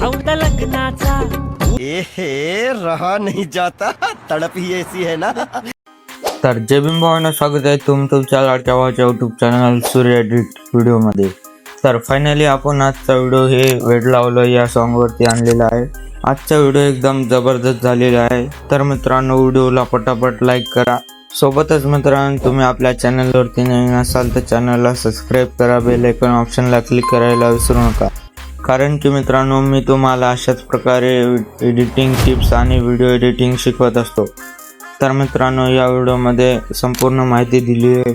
औंध लग्नाचा ए हे रहा नहीं जाता, तड़प ही ऐसी है ना। तर जय भीम भावांनो, स्वागत आहे तुमच्या लाडक्या भावाच्या यूट्यूब चॅनल सूर्य एडिट व्हिडिओमध्ये. तर फायनली आपण आजचा व्हिडिओ हे वेड लावलं या सॉन्गवरती आणलेला आहे. आजचा व्हिडिओ एकदम जबरदस्त झालेला आहे. तर मित्रांनो, व्हिडिओला पटापट लाईक करा. सोबतच मित्रांनो, तुम्ही आपल्या चॅनलवरती नवीन असाल तर चॅनलला सबस्क्राईब करा. बेल आयकॉन ऑप्शनला क्लिक करायला विसरू नका, कारण की मित्रांनो, मी तुम्हाला अशाच प्रकारे एडिटिंग टिप्स आणि व्हिडिओ एडिटिंग शिकवत असतो. तर मित्रांनो, या व्हिडिओमध्ये संपूर्ण माहिती दिली आहे,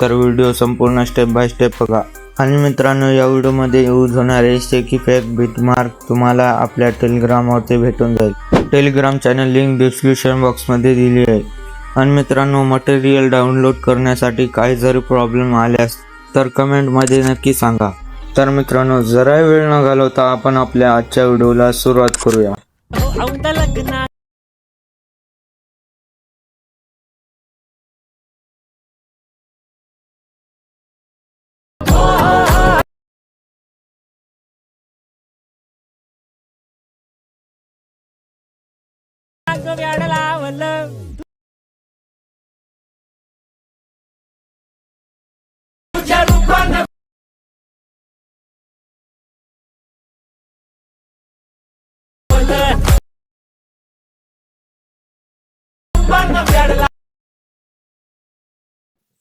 तर व्हिडिओ संपूर्ण स्टेप बाय स्टेप बघा. आणि मित्रांनो, या व्हिडिओमध्ये यूज होणारे शेक इफेक्ट बीटमार्क तुम्हाला आपल्या टेलिग्रामवरती भेटून जाईल. टेलिग्राम चॅनल लिंक डिस्क्रिप्शन बॉक्समध्ये दिली आहे. आणि मित्रांनो, मटेरियल डाउनलोड करण्यासाठी काही जरी प्रॉब्लेम आल्यास तर कमेंटमध्ये नक्की सांगा. तर मित्रांनो, जरा वेळ न घालवता आपण आपल्या आजच्या व्हिडिओला सुरुवात करूया. औंध लग्नाचा व्याड लावलं तुझ्या रूपानं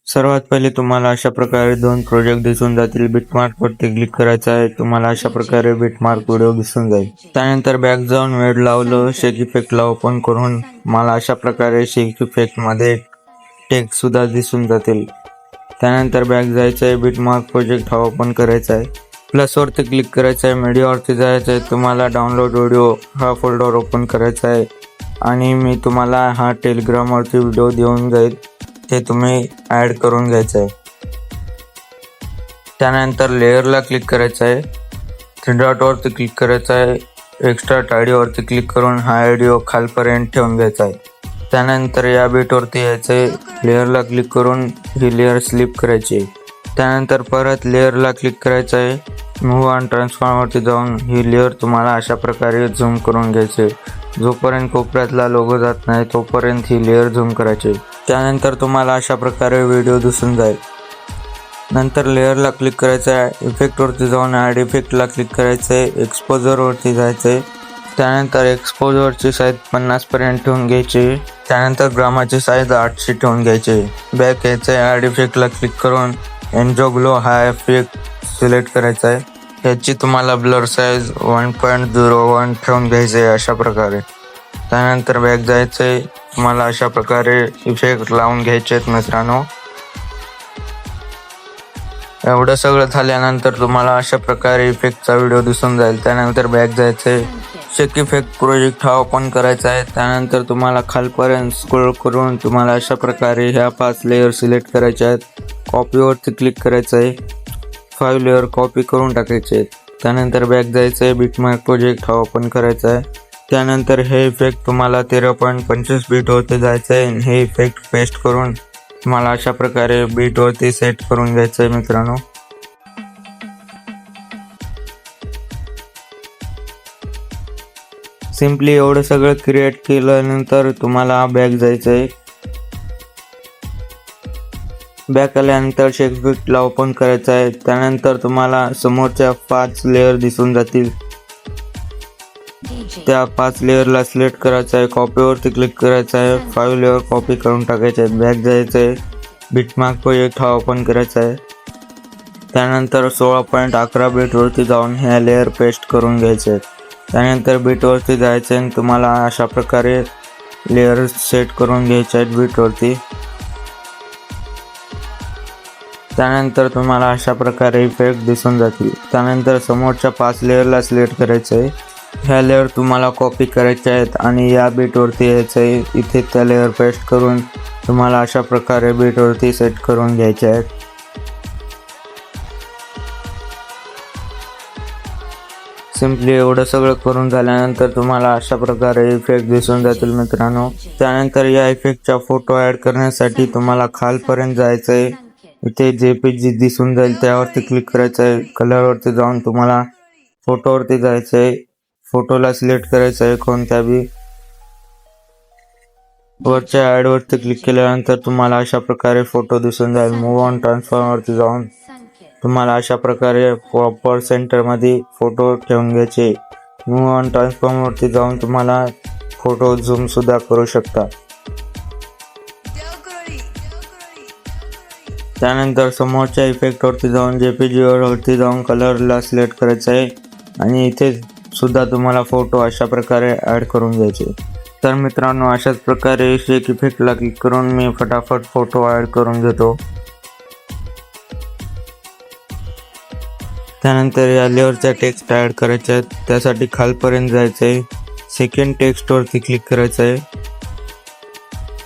सर्वात पहिले तुम्हाला अशा प्रकारे दोन प्रोजेक्ट दिसून जातील. बीटमार्क वरती क्लिक करायचं आहे. तुम्हाला अशा प्रकारे बीटमार्क व्हिडिओ दिसून जाईल. त्यानंतर बॅक जाऊन वेड लावलं शेक इफेक्टला ओपन करून मला अशा प्रकारे शेक इफेक्ट मध्ये टेक्स्ट सुद्धा दिसून जातील. त्यानंतर बॅक जायचं आहे. बीटमार्क प्रोजेक्ट हा ओपन करायचा आहे. प्लस वरती क्लिक करायचं आहे. मीडियावरती जायचं आहे. तुम्हाला डाउनलोड व्हिडिओ हा फोल्डर ओपन करायचा आहे. आणि मी तुम्हाला हा टेलिग्रामवरती व्हिडिओ देऊन जाईल, ते तुम्ही ॲड करून घ्यायचं आहे. त्यानंतर लेअरला क्लिक करायचं आहे. थ्री डॉटवरती क्लिक करायचं आहे. एक्स्ट्रा आयडिओवरती क्लिक करून हा आयडिओ खालपर्यंत ठेवून घ्यायचा आहे. त्यानंतर या बीटवरती यायचं आहे. लेअरला क्लिक करून ही लेअर स्लिप करायची आहे. त्यानंतर परत लेअरला क्लिक करायचं आहे. मूव्ह आणि ट्रान्सफॉर्मवरती जाऊन ही लेअर तुम्हाला अशा प्रकारे झूम करून घ्यायचे. जोपर्यंत कोपऱ्यातला लोगो जात नाही तोपर्यंत ही लेअर झूम करायची. त्यानंतर तुम्हाला अशा प्रकारे व्हिडिओ दिसून जाईल. नंतर लेअरला क्लिक करायचं आहे. इफेक्टवरती जाऊन ॲड इफेक्टला क्लिक करायचं आहे. एक्सपोजरवरती जायचं आहे. त्यानंतर एक्सपोजरची साईज 50 पर्यंत ठेवून घ्यायची. त्यानंतर ग्रामाची साईज 800 ठेवून घ्यायची. बॅक यायचं आहे. ॲड इफेक्टला क्लिक करून एन्जो ग्लो हा इफेक्ट सिलेक्ट करायचा आहे. याची तुम्हाला ब्लर साईज 1.01 ठेवून घ्यायचे आहे अशा प्रकारे. त्यानंतर बॅक जायचं आहे. तुम्हाला अशा प्रकारे इफेक्ट लावून घ्यायचे आहेत मित्रांनो. एवढं सगळं झाल्यानंतर तुम्हाला अशा प्रकारे इफेक्टचा व्हिडिओ दिसून जाईल. त्यानंतर बॅक जायचं आहे. शेक इफेक्ट प्रोजेक्ट हा ओपन करायचा आहे. त्यानंतर तुम्हाला खालपर्यंत स्क्रोल करून तुम्हाला अशा प्रकारे ह्या 5 लेअर सिलेक्ट करायच्या आहेत. कॉपीवरती क्लिक करायचं आहे. 5 लेअर कॉपी करून टाकायचे आहेत. त्यानंतर बॅक जायचं आहे. बीटमार्क प्रोजेक्ट हा ओपन करायचा आहे. त्यानंतर हे इफेक्ट तुम्हाला 13.25 बीटवरती जायचं आहे. हे इफेक्ट पेस्ट करून तुम्हाला अशा प्रकारे बीटवरती सेट करून घ्यायचं आहे मित्रांनो. सिम्पली एवढं सगळं क्रिएट केल्यानंतर तुम्हाला बॅक जायचं आहे. बॅक आल्यानंतर शेक इफेक्टला ओपन करायचं आहे. त्यानंतर तुम्हाला समोरच्या 5 लेअर दिसून जातील. त्या 5 लेअरला सिलेक्ट करायचं आहे. कॉपीवरती क्लिक करायचं आहे. 5 लेअर कॉपी करून टाकायचे आहेत. बॅक जायचं आहे. बीटमार्क प्रोजेक्ट हा ओपन करायचा आहे. त्यानंतर 16.11 बीटवरती जाऊन ह्या लेअर पेस्ट करून घ्यायचे आहेत. त्यानंतर बीटवरती जायचं आहे. तुम्हाला अशा प्रकारे लेअर सेट करून घ्यायचे आहेत बीटवरती. त्यानंतर तुम्हाला अशा प्रकारे इफेक्ट दिसून जातील. त्यानंतर समोरच्या 5 लेअरला सिलेक्ट करायचं आहे. ह्या लेअर तुम्हाला कॉपी करायच्या आहेत आणि या बीटवरती यायचं आहे. इथे त्या लेअर पेस्ट करून तुम्हाला अशा प्रकारे बीटवरती सेट करून घ्यायचे आहेत. सिम्पली एवढं सगळं करून झाल्यानंतर तुम्हाला अशा प्रकारे इफेक्ट दिसून जातील मित्रांनो. त्यानंतर या इफेक्टचा फोटो ॲड करण्यासाठी तुम्हाला खालपर्यंत जायचं आहे. इथे JPG दिसून जाईल त्यावरती क्लिक करायचं आहे. कलरवरती जाऊन तुम्हाला फोटोवरती जायचं आहे. फोटोला सिलेक्ट करायचं आहे कोणत्या बी. वरच्या ऍड वरती क्लिक केल्यानंतर तुम्हाला अशा प्रकारे फोटो दिसून जाईल. मूव्ह ऑन ट्रान्सफॉर्म वरती जाऊन तुम्हाला अशा प्रकारे प्रॉपर सेंटर मध्ये फोटो ठेवून घ्यायचे. मूव्ह ऑन ट्रान्सफॉर्म वरती जाऊन तुम्हाला फोटो झूम सुद्धा करू शकता. त्यानंतर समोरच्या इफेक्ट वरती जाऊन JPG वरती जाऊन कलरला सिलेक्ट करायचं आहे आणि इथे सुद्धा तुम्हाला फोटो अशा प्रकारे ऍड करून घ्यायचे. तर मित्रांनो, अशाच प्रकारे शेक इफेक्टला क्लिक करून मी फटाफट फोटो ऍड करून घेतो. त्यानंतर या लेअरच्या टेक्स्ट ऍड करायचे आहेत. त्यासाठी खालपर्यंत जायचं आहे. सेकंड टेक्स्ट वरती क्लिक करायचं आहे.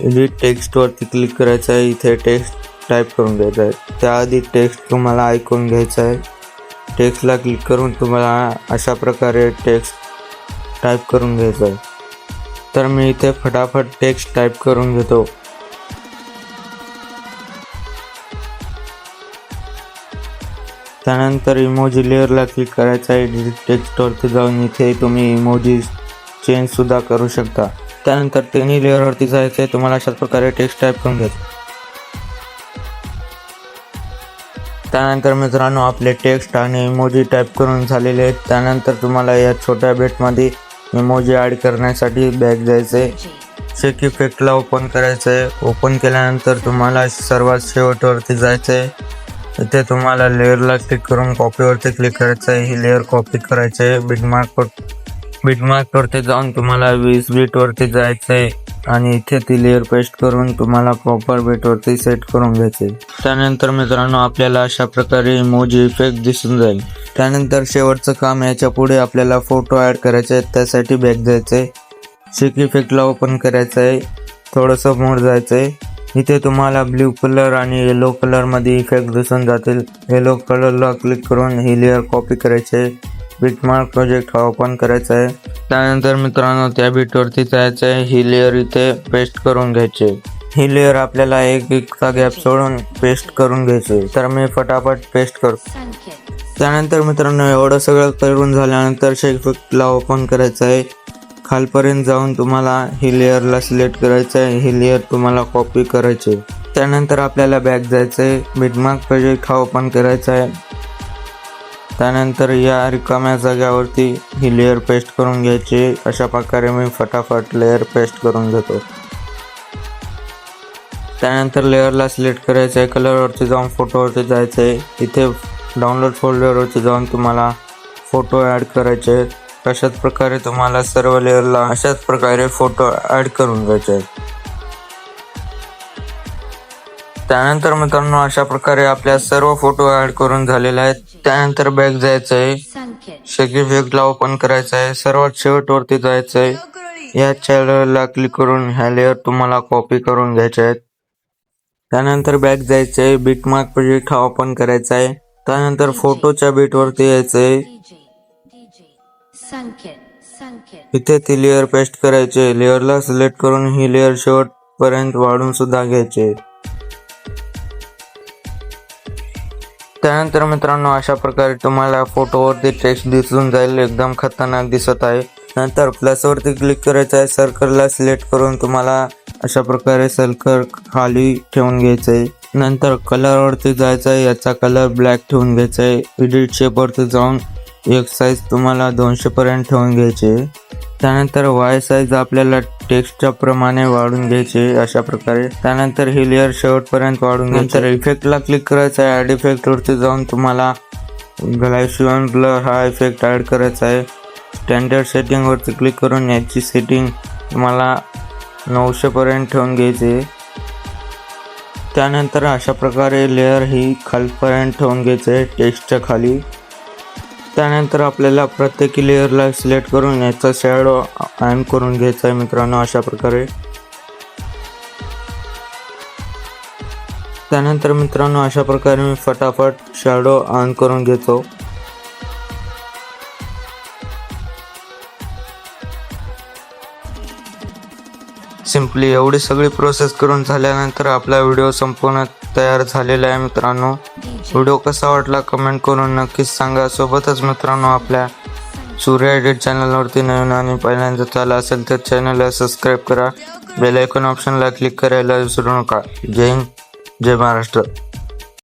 एडिट टेक्स्ट वरती क्लिक करायचं आहे. इथे टेक्स्ट टाईप करून घ्यायचं आहे. त्याआधी टेक्स्ट तुम्हाला ऐकून घ्यायचं आहे. टेक्स्टला क्लिक करून तुम्हाला अशा प्रकारे टेक्स्ट टाईप करून घ्यायचं आहे. तर मी इथे फटाफट टेक्स्ट टाईप करून घेतो. त्यानंतर इमोजी लेअरला क्लिक करायचं आहे. एडिट टेक्स्ट वरती जाऊन इथे तुम्ही इमोजी चेंज सुद्धा करू शकता. त्यानंतर तिन्ही लेअरवरती जायचं आहे. तुम्हाला अशाच प्रकारे टेक्स्ट टाईप करून घ्यायचं. त्यानंतर मित्रांनो, आपले टेक्स्ट आणि इमोजी टाईप करून झालेले आहेत. त्यानंतर तुम्हाला या छोट्या बेटमध्ये इमोजी ॲड करण्यासाठी बॅक जायचं आहे. शेक इफेक्टला ओपन करायचं आहे. ओपन केल्यानंतर तुम्हाला सर्वात शेवटवरती जायचं आहे. इथे तुम्हाला लेअरला क्लिक करून कॉपीवरती क्लिक करायचं आहे. ही लेअर कॉपी करायची आहे. बिटमार्कवरती जाऊन तुम्हाला 20 बीटवरती जायचं आहे आणि इथे ती लेअर पेस्ट करून तुम्हाला प्रॉपर बीटवरती सेट करून घ्यायचे. त्यानंतर मित्रांनो, आपल्याला अशा प्रकारे इमोजी इफेक्ट दिसून जाईल. त्यानंतर शेवटचं काम, याच्या पुढे आपल्याला फोटो ॲड करायचे आहेत. त्यासाठी बॅक जायचं आहे. शेक इफेक्टला ओपन करायचं आहे. थोडंसं मोर जायचं आहे. इथे तुम्हाला ब्ल्यू कलर आणि येलो कलरमध्ये इफेक्ट दिसून जातील. येलो कलरला क्लिक करून ही लेअर कॉपी करायची आहे. बिटमार्क प्रोजेक्ट हा ओपन करायचा आहे. त्यानंतर मित्रांनो, त्या बीटवरती जायचं आहे. ही लेअर इथे पेस्ट करून घ्यायची. ही लेअर आपल्याला एकचा गॅप सोडून पेस्ट करून घ्यायची. तर मी फटाफट पेस्ट करतो. त्यानंतर मित्रांनो, एवढं सगळं करून झाल्यानंतर शेक इफेक्टला ओपन करायचं आहे. खालपर्यंत जाऊन तुम्हाला ही लेअरला सिलेक्ट करायचं आहे. ही लेअर तुम्हाला कॉपी करायची. त्यानंतर आपल्याला बॅक जायचं आहे. बिटमार्क प्रोजेक्ट हा ओपन करायचा आहे. त्यानंतर या रिकाम्या जाग्यावरती ही लेअर पेस्ट करून घ्यायची. अशा प्रकारे मी फटाफट लेअर पेस्ट करून घेतो. त्यानंतर लेअरला सिलेक्ट करायचं आहे. कलरवरती जाऊन फोटोवरती जायचं आहे. इथे डाउनलोड फोल्डरवरती जाऊन तुम्हाला फोटो ॲड करायचे आहेत. अशाच प्रकारे तुम्हाला सर्व लेअरला अशाच प्रकारे फोटो ॲड करून घ्यायचे आहेत. त्यानंतर मित्रांनो, अशा प्रकारे आपल्या सर्व फोटो ॲड करून झालेले आहेत. त्यानंतर बॅक जायचं आहे. शेक इफेक्टला ओपन करायचं आहे. सर्वात शेवटवरती जायचं आहे. या चॅनलला क्लिक करून ह्या लेअर तुम्हाला कॉपी करून घ्यायच्या आहेत. त्यानंतर बॅक जायचं आहे. बिटमार्क प्रोजेक्ट हा ओपन करायचा आहे. त्यानंतर फोटोच्या बीटवरती यायचं आहे. इथे ती लेअर पेस्ट करायची. लेअरला सिलेक्ट करून ही लेअर शेवटपर्यंत वाढून सुद्धा घ्यायची. त्यानंतर मित्रांनो, अशा प्रकारे तुम्हाला फोटोवरती टेक्स्ट दिसून जाईल. एकदम खतरनाक दिसत आहे. नंतर प्लसवरती क्लिक करायचं आहे. सर्कलला सिलेक्ट करून तुम्हाला अशा प्रकारे सर्कल खाली ठेवून घ्यायचं आहे. नंतर कलरवरती जायचं आहे. याचा कलर ब्लॅक ठेवून घ्यायचा आहे. एडिट शेपवरती जाऊन एक साईज तुम्हाला 200 पर्यंत ठेवून घ्यायचे. त्यानंतर वाय साईज आपल्याला टेक्स्टच्या प्रमाणे वाढून घ्यायचे अशा प्रकारे. त्यानंतर ही लेअर शेवटपर्यंत वाढून घ्यायची. नंतर इफेक्टला क्लिक करायचं आहे. ॲड इफेक्ट वरती जाऊन तुम्हाला ग्लायसियन ब्लर हा इफेक्ट ॲड करायचा आहे. स्टँडर्ड सेटिंग वरती क्लिक करून याची सेटिंग तुम्हाला 900 पर्यंत ठेवून घ्यायची. त्यानंतर अशा प्रकारे लेअर ही खालपर्यंत ठेवून घ्यायचे टेक्स्टच्या खाली. त्यानंतर आपल्याला प्रत्येक लेअरला सिलेक्ट करून याचा शॅडो ऑन करून घ्यायचा आहे मित्रांनो अशा प्रकारे. त्यानंतर मित्रांनो, अशा प्रकारे मी फटाफट शॅडो ऑन करून घेतो. सिंपली एवढी सगळी प्रोसेस करून झाल्यानंतर आपला व्हिडिओ संपूर्ण तयार झालेला आहे मित्रांनो. व्हिडिओ कसा वाटला कमेंट करून नक्कीच सांगा. सोबतच मित्रांनो, आपल्या सूर्या एडिट चॅनलवरती नवीन आणि पहिल्यांदा आला असेल तर चॅनलला सबस्क्राईब करा. बेल आयकॉन ऑप्शनला क्लिक करायला विसरू नका. जय हिंद, जय महाराष्ट्र.